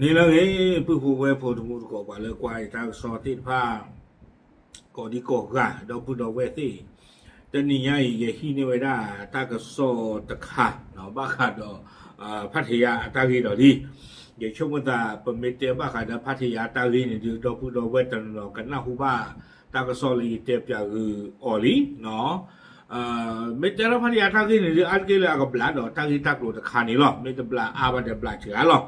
นี่แล้วไอ้ผู้ผู้เวผู้ทุกคนก็ว่าเลยกว่าทางสอติดผ้าก็ดีก็กะดอกผู้ดอกเวทีแต่นี่ยังอีกที่นี่ไว้ได้ตาก็สอตะขาเนาะบ้าขาดพัทยาตากีดอกดีอย่าช่วงวันตาเป็นเมเตียบ้าขาดพัทยาตากีเนี่ยดอกผู้ดอกเวตันเนาะกันหน้าหูบ้าตาก็สอลีเตียบจากออลีเนาะเมเตียพัทยาตากีเนี่ยอันเกลือกับบลาดตากีตากลุตะขานี่หรอไม่ตบลาอาบันเดบลาเชื่อหรอ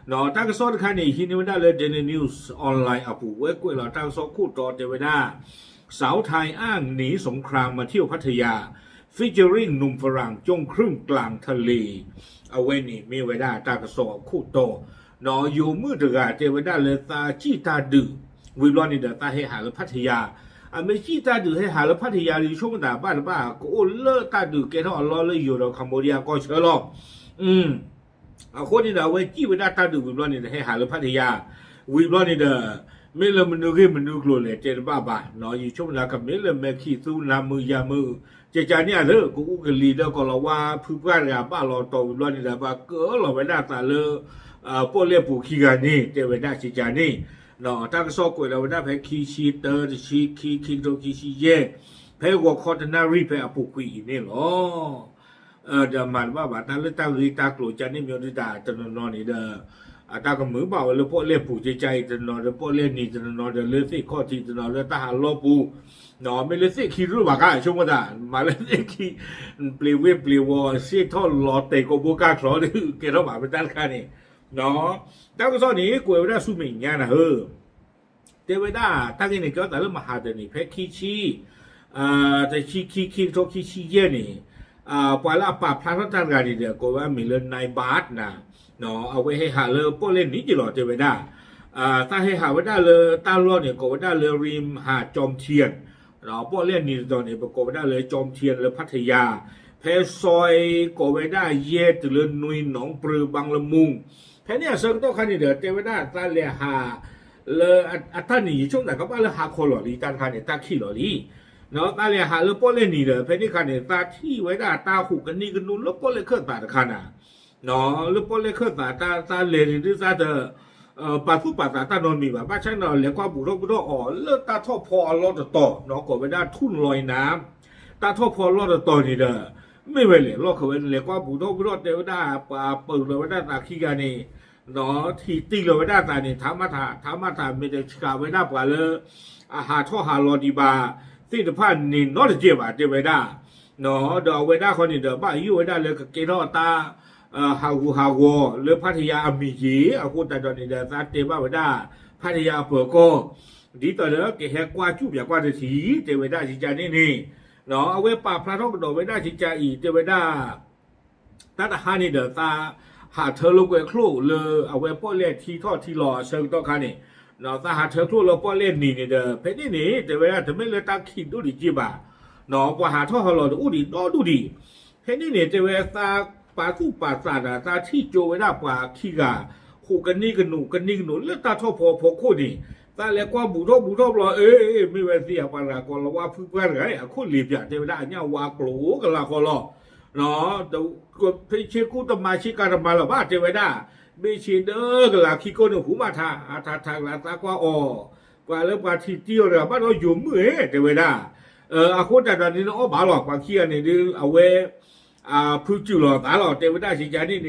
เนาะถ้าก็สอนคันนี้ที่นี่ไม่ได้เลยเดนนิวส์ออนไลน์อ่ะผู้เว้ยกุ้ยเราถ้าสอนคู่ต่อเดวิด้าสาวไทยอ้างหนีสงครามมาเที่ยวพัทยาฟิชเจอริงหนุ่มฝรั่งจงครึ่งกลางทะเลเอาไว้นี่มีไว้ได้ถ้าก็สอนคู่ต่อเนาะอยู่มืดกะเดวิด้าเลยตาจีตาดื้อวิลอนนี่เดตาให้หาเลยพัทยาไม่จีตาดื้อให้หาเลยพัทยาในช่วงแต่บ้านก็โอ้เลิศตาดื้อแกท้องอัลลอฮ์เลยอยู่เราคัมโบเดียก็เชื่อหรอกคนนี้เราเว้ยจีบได้ตาดูวิบล้อนี่ให้หาเลยพัทยาวิบล้อนี่เด้อไม่เลยมันดูกี่มันดูกลัวเลยเจอบ้าเนาะอยู่ช่วงนั้นกับไม่เลยแม่ขี้ตู้น้ำมือยามือเจ้าเนี่ยเลยกูก็ลีเดอร์ก็เราว่าผู้บ้านเราบ้านเราต่อวิบล้อนี่เด้อบ้าเก๋เราไม่ได้ตาเลยพวกเลี้ยผู้ขี้กันนี่เจ้าไม่ได้เจ้านี่เนาะถ้าก็สอบกูเราไม่ได้แพ้ขี้ชีเตอร์ขี้โตขี้ชีเย่แพ้วัวคอร์ดนารีแพ้อปุกุยนี่หรอเดี๋ยวมันว่าตาเลือดตาลีตากลัวจะนี่มีอะไรตาตนนอนนี่เด้อตาก็มือเบาเลยพวกเลี้ยผู้ใจตนนอนเลยพวกเลี้ยนี่ตนนอนเดี๋ยวเลือดสิข้อที่ตนนอนเลยตาหาล้อปูเนาะไม่เลือดสิขี้รู้บ้ากันช่วงวันนั้นมาเลือดสิขี้เปลี่ยวเปลี่ยวสิท่อล้อเตะกบุกาคลอดื้อเกล้าบ้าเป็นด้านข้างนี่เนาะตาก็สอนนี่กูไม่ได้สู้ไม่ง่ายนะเฮ้อเดี๋ยวไม่ได้ตากินนี่ก็แต่เรื่องมหาเดนี่แพ้ขี้ชี้แต่ขี้โตขี้ชี้เย่นี่ปล่อยละป่าพระราชการนี่เดียวก็ว่ามีเรื่องนายบาสนะเนาะเอาไว้ให้หาเลยพวกเล่นนี้จีหล่อเจอไปได้ถ้าให้หาไว้ได้เลยตาล้อเนี่ยก็ไว้ได้เลยริมหาดจอมเทียนเนาะพวกเล่นนี่ตอนนี้ประกอบไว้ได้เลยจอมเทียนเลยพัทยาแพซอยก็ไว้ได้เย่ตะเลยนุยหนองปลือบางละมุงแพเนี่ยเซิงโต๊ะคันนี่เดียวเจอไปได้ตาเลียหาเลยท่านนี่ช่วงไหนก็ว่าเลยหาคนหล่อลีตาคันเนี่ยตาขี้หล่อลีเนาะตาเลียหาเลยพวกเล่นนี่เด้อเพนี่คันเนี่ยตาที่ไว้ได้ตาหูกันนี่กันนู้นแล้วพวกเล่นเครื่องตาคันน่ะเนาะแล้วพวกเล่นเครื่องตาเล่นที่ตาเด้ปัดผู้ปัดตานอนมีแบบบ้านช่างนอนเลี้ยงความบุรุษอ๋อเลิกตาท่อพอรอดต่อเนาะก็ไว้ได้ทุ่นลอยน้ำตาท่อพอรอดต่อนี่เด้อไม่ไหวเลยรอเขาไว้เลี้ยงความบุรุษเดี๋ยวได้ปาเปิดเลยไว้ได้ตาขี้กันนี่เนาะที่ตีเลยไว้ได้ตานี่ถามมาถามไม่ได้กาไว้ได้ปว่าเลยอาหารท่อหารอดีบาสิ่งที่ผ่านนี่นอตเจ็บเดี๋ยวไว้ได้เนาะเดี๋ยวไว้ได้คนนี้เดี๋ยวบ้านอยู่ไว้ได้เลยกับเกล้าตาฮาวหรือพัทยาอมีจีคุณแต่ตอนนี้เดี๋ยวตาเตบ้าไว้ได้พัทยาเปิดก็ดีต่อเด้อเกี่ยกว่าจุบอยากว่าจะสีเดี๋ยวไว้ได้จิจานี่เนาะเอาไว้ป่าพระท้องกระโดดไว้ได้จิจาอีเดี๋ยวไว้ได้ตาตาฮานี่เดี๋ยวตาหาเธอลูกไว้ครู่เลยเอาไว้ป้อนเล่ที่ทอดที่รอเชิงต้องคันนี่เนาะตาหาเธอครู่เราป้อนเล่นนี่เด้อเพชรนี่เดี๋ยวเวลาถึงไม่เลยตาขีดดูดิจีบ่าเนาะพอหาทอดเราดูดิดูดิเพชรนี่เดี๋ยวเวลาตาป่าสู้ป่าสาดตาที่โจไว้ได้ป่าขี้กาคู่กันนี่กันหนูแล้วตาทอดพอคู่นี่ตาเรียกว่าบุทบรอไม่เว้นเสียปารากรเราว่าเพื่อนไงคู่หลีบอย่างเดี๋ยวได้เนี่ยว่ากลัวกันละคนรอเนาะเดี๋ยวก็พิชิตกู้ตมาชิการมาหรอบ้าเดี๋ยวได้ไม่ชินกันละขี้ก้นหูมาทางละตากว่าว่าแล้วว่าที่เที่ยวเนี่ยบ้านเราอยู่มือเดี๋ยวได้อาคุณแต่ตอนนี้เนาะบ้าหลอกบางขี้นี่ดูเอาไว้พูดจุลตาหลอกเทวดาสิจานี่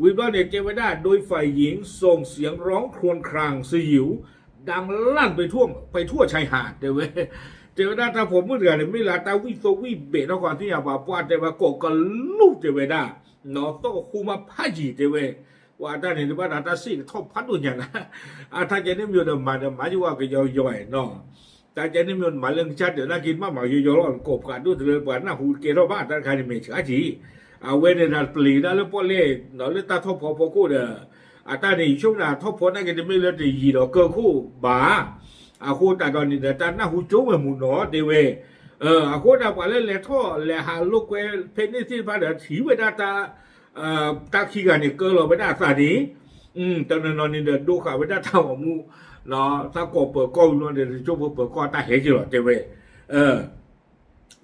วิบวัเนี่ยเทวดาโดยฝ่ายหญิงส่งเสียงร้องครวญครางสยิวดังลั่นไปทั่วชายหาดเทวดาถ้าผมเมื่อไหร่ไม่ละตาวิเบะนครที่อยากว่าป้าเทวโกก็ลูกเทวดาเนาะโตคุมาพาจีเทวว่าด้านนี้ว่าตาสิทบพัดตัวอย่างนะถ้าจะนี่มีเดิมมาที่ว่าก็ย่อยเนาะแต่จะนี่มีมาเรื่องชัดเดี๋ยวน่ากินมากๆย่อยๆกบกันด้วยเลยว่าหน้าหูเกล้าบ้านด้านใครไม่เชื่อจีเอาเว้นในปลีนะแล้วป้อเล่เนาะแล้วตาทบพอคู่เด้อตาในช่วงนั้นทบพอนั่นก็จะไม่เลือดยีดอกเกอคู่บ้าคู่แต่ตอนนี้เดี๋ยวตาหน้าหูจุ้งเหมือนหมูหนอเดเวคู่แต่ว่าเล่นแหล่ท่อแหล่หาลูกเวเพนนี่ที่พาเดี๋ยวถีไว้ด้าตาขี้กันเนี่ยเกลือไปได้สาดีตอนนั้นนี่เดี๋ยวดูข่าวไปได้เท่ามูเนาะถ้ากบเปิดก้อนนั่นเดี๋ยวช่วงเปิดก้อนตาเห็นจีหรอเจเว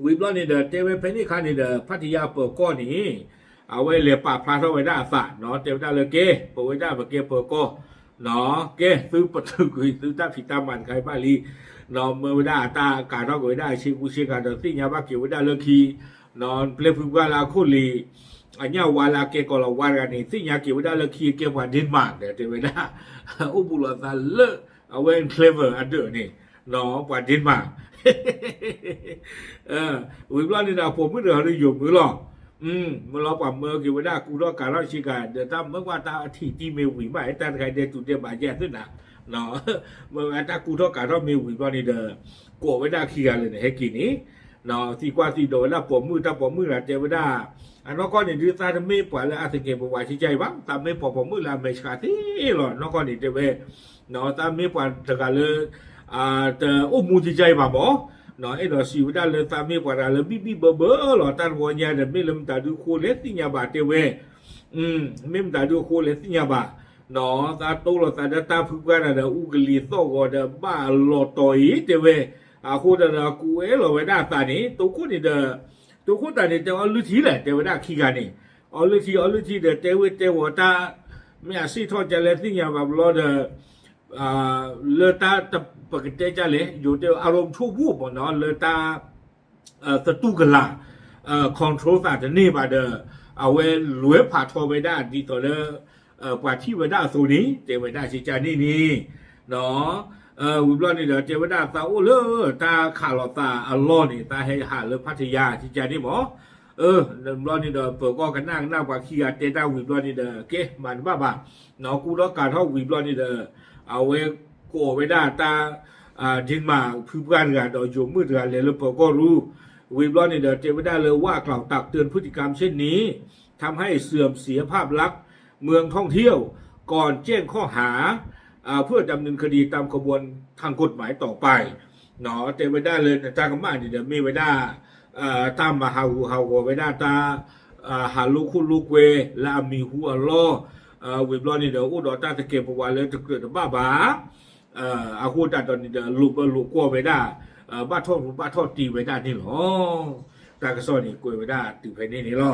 วิบล้อนี่เดี๋ยวเจเวเพนนี่คันนี่เดี๋ยวพัทยาเปิดก้อนนี่เอาไว้เลี้ยป่าพลาเท่าไว้ได้สาเนาะเจเวได้เลยเก้เปิดไว้ได้เปิดเก้เปิดก้อ เนาะเก้ซื้อประตูกุยซื้อตาผิดตามันใครบ้าลีเนาะเมื่อวันตาการท่อกุยได้เชื่อกูเชื่อกันเดี๋ยวสิ่งยาบ้าเกี่ยวได้เลิกคีเนาะเปลี่ยนฟุตบอลลาคู่ลีอันนี้วาลาเกก็เราวากันนี่สิ่งยาเกี่ยวได้เลิกคีเกี่ยวกับเดนมาร์กเดี๋ยวเวลาอุบุลตาเลิกเอาไว้เคลเวอร์อันเดอร์นี่เนาะกว่าเดนมาร์กวิบลานี่นะผมไม่เดือดเลยอยู่มือหรอกเมื่อเราปรับเมื่อกี่วันได้กูรอการรอชิกันเดี๋ยวถ้าเมื่อว่าตาที่ที่มีวิบไม่แต่ใครเดินจุดเดียบาดแย่ขึ้นนะเนาะเมื่อถ้ากูรอการรอมีวิบนี่เด้อกลัวไม่ได้ขี้กันเลยเนี่ยให้กินนี่เนาะที่กว่าที่โดนแล้วผมมือถ้าผมมือละเจ้าไม่ได้อันนั้นก็เนี่ยดูตาจะไม่ปล่อยแล้วอาจจะเก็บไว้ที่ใจบ้างแต่ไม่พอผมมือละไม่ขาดที่หรอกน้องก็เนี่ยเจ้าเว้เนาะแต่ไม่ปล่อยจะกันเลยแต่โอ้มูที่ใจบ้างบ่เนาะไอ้เราสิวได้เลยตามไม่ปว่าเลยบีเบอหรอตาหัวเนี่ยเดี๋ยวไม่ลืมตาดูโคเล็กที่เนี่ยบาดเจ็บเว้ไม่ตาดูโคเล็กที่เนี่ยบาดเนาะตาโตแล้วตาตาฝึกกันเดี๋ยวอุกฤษโตก็เดี๋ยวบ้าหลอต่อยเจ็บเว้คนเดี๋ยวกูเราไว้ได้ตานี่ตัวคนนี่เดี๋ยวตัวคนตานี่เดี๋ยวเอาลุทีแหละเดี๋ยวไว้ได้ขี้กันนี่เอาลุทีเดี๋ยวเจ้าตาไม่อาศัยทอดจะเล็กที่เนี่ยแบบรอเดี๋ยวเลตาตะปกติจะเลยอยู่เดียวอารมณ์ชั่ววูบเนาะเลตาสตูกันละคอนโทรลตาจะนี่บาเดอเอาไว้รวยผ่าทอไปได้ดีต่อเลยกว่าที่ไว้ได้ส่วนนี้เจไว้ได้ชิจานี่เนาะวิบลอนี่เดี๋ยวเจไว้ได้ตาโอ้เลตาขาลอตาอัลลอฮ์นี่ตาให้หาเลยพัทยาชิจานี่หมอวิบลอนี่เดี๋ยวเปิดก็กันนั่งกว่าขี้อาเตต้าวิบลอนี่เดี๋ยวเก๋มันบ้าเนาะกูต้องการเท่าวิบลอนี่เดี๋ยวเอาไว้โกไว้ได้ตาดินมาพิบกันกันโดยโยมมืดกันเลยแล้วพอก็รู้วิบลอนี่เดี๋ยวเจไม่ได้เลยว่ากล่าวตักเตือนพฤติกรรมเช่นนี้ทำให้เสื่อมเสียภาพลักษณ์เมืองท่องเที่ยวก่อนแจ้งข้อหาเพื่อดำเนินคดีตามกระบวนทางกฎหมายต่อไปเนาะเจไม่ได้เลยจากกรรมานเดี๋ยวมีไว้ได้ตามมาฮาไว้ได้ตาหาลูกคุณลูกเวและมีหัวล้อวิบลอนี่เดี๋ยวอุดรตาตะเกียบวันเลยจะเกิดบ้าอาคูดาตอนนี้เดี๋ยวลูกกลัวไปได้บ้าทอดตีไปได้นี่หรอตากระสอนนี่กลัวไปได้ตีไปนี่หรอ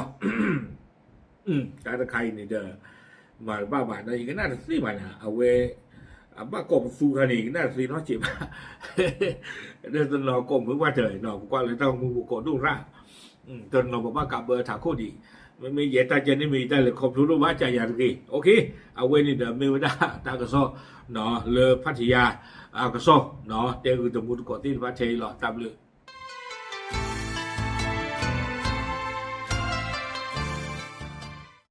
การตะไคร้นี่เดี๋ยวมาบ้าได้ยังก็น่าจะซีมันเอาไว้บ้ากบฟูคันนี่น่าจะซีน้องจีบเดี๋ยวตอนเรากบเมื่อว่าเถอะเนาะก็เลยต้องมูกดดูร่าจนเราบอกว่ากลับเบอร์ถามโคดีไม่เยอะตาเจนี่มีได้เลยครบทุกรูปว่าใจอย่างดีโอเคเอาไว้นี่เดี๋ยวไม่ได้ตากระสอเนาะเลอพัทยากระสอเนาะเดี๋ยวคือตัวมุดก่อนที่พัทยาหรอตามเลย